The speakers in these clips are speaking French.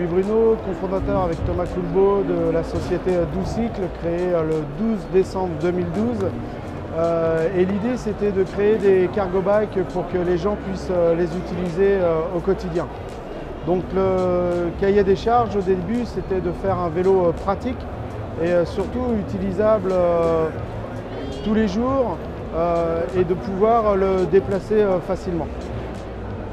Bruno, cofondateur avec Thomas Coulbaud de la société Doucycle, créée le 12 décembre 2012. Et l'idée, c'était de créer des cargo bikes pour que les gens puissent les utiliser au quotidien. Donc le cahier des charges au début, c'était de faire un vélo pratique et surtout utilisable tous les jours et de pouvoir le déplacer facilement.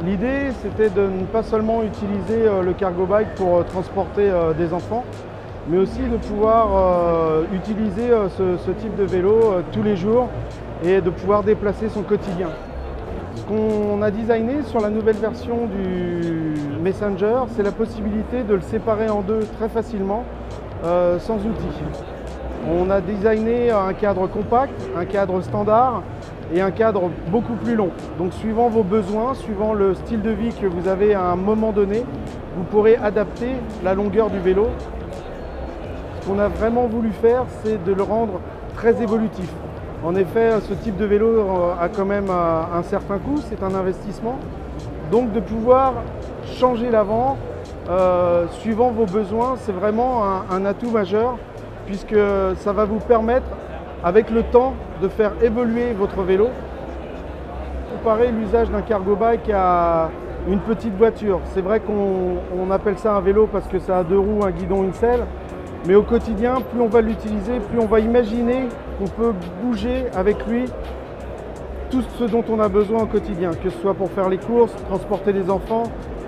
L'idée, c'était de ne pas seulement utiliser le cargo bike pour transporter des enfants, mais aussi de pouvoir utiliser ce type de vélo tous les jours et de pouvoir déplacer son quotidien. Ce qu'on a designé sur la nouvelle version du Messenger, c'est la possibilité de le séparer en deux très facilement, sans outils. On a designé un cadre compact, un cadre standard et un cadre beaucoup plus long. Donc suivant vos besoins, suivant le style de vie que vous avez à un moment donné, vous pourrez adapter la longueur du vélo. Ce qu'on a vraiment voulu faire, c'est de le rendre très évolutif. En effet, ce type de vélo a quand même un certain coût, c'est un investissement. Donc de pouvoir changer l'avant, suivant vos besoins, c'est vraiment un atout majeur, puisque ça va vous permettre, avec le temps, de faire évoluer votre vélo. Comparer l'usage d'un cargo bike à une petite voiture. C'est vrai qu'on appelle ça un vélo parce que ça a deux roues, un guidon, une selle. Mais au quotidien, plus on va l'utiliser, plus on va imaginer qu'on peut bouger avec lui tout ce dont on a besoin au quotidien, que ce soit pour faire les courses, transporter les enfants,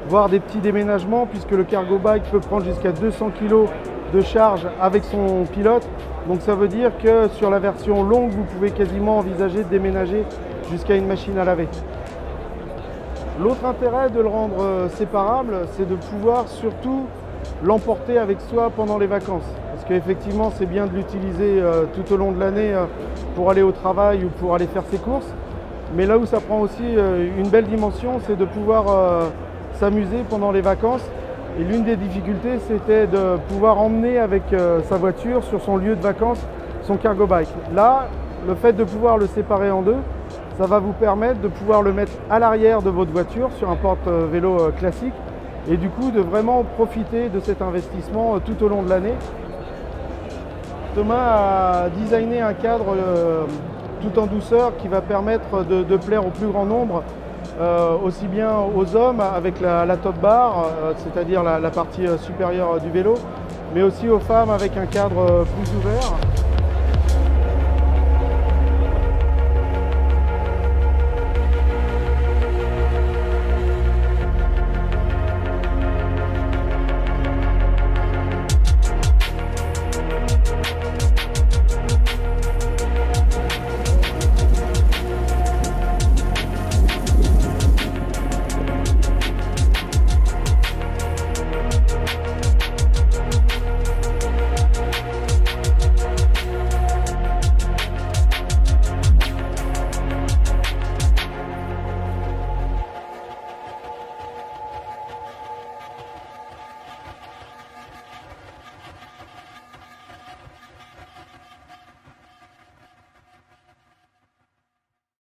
voire des petits déménagements, puisque le cargo bike peut prendre jusqu'à 200 kg de charge avec son pilote. Donc ça veut dire que sur la version longue, vous pouvez quasiment envisager de déménager jusqu'à une machine à laver. L'autre intérêt de le rendre séparable, c'est de pouvoir surtout l'emporter avec soi pendant les vacances. Parce qu'effectivement, c'est bien de l'utiliser tout au long de l'année pour aller au travail ou pour aller faire ses courses. Mais là où ça prend aussi une belle dimension, c'est de pouvoir s'amuser pendant les vacances. Et l'une des difficultés, c'était de pouvoir emmener avec sa voiture sur son lieu de vacances son cargo bike. Là, le fait de pouvoir le séparer en deux, ça va vous permettre de pouvoir le mettre à l'arrière de votre voiture sur un porte-vélo classique et du coup de vraiment profiter de cet investissement tout au long de l'année. Thomas a designé un cadre tout en douceur qui va permettre de plaire au plus grand nombre, aussi bien aux hommes avec la top bar, c'est-à-dire la partie supérieure du vélo, mais aussi aux femmes avec un cadre plus ouvert.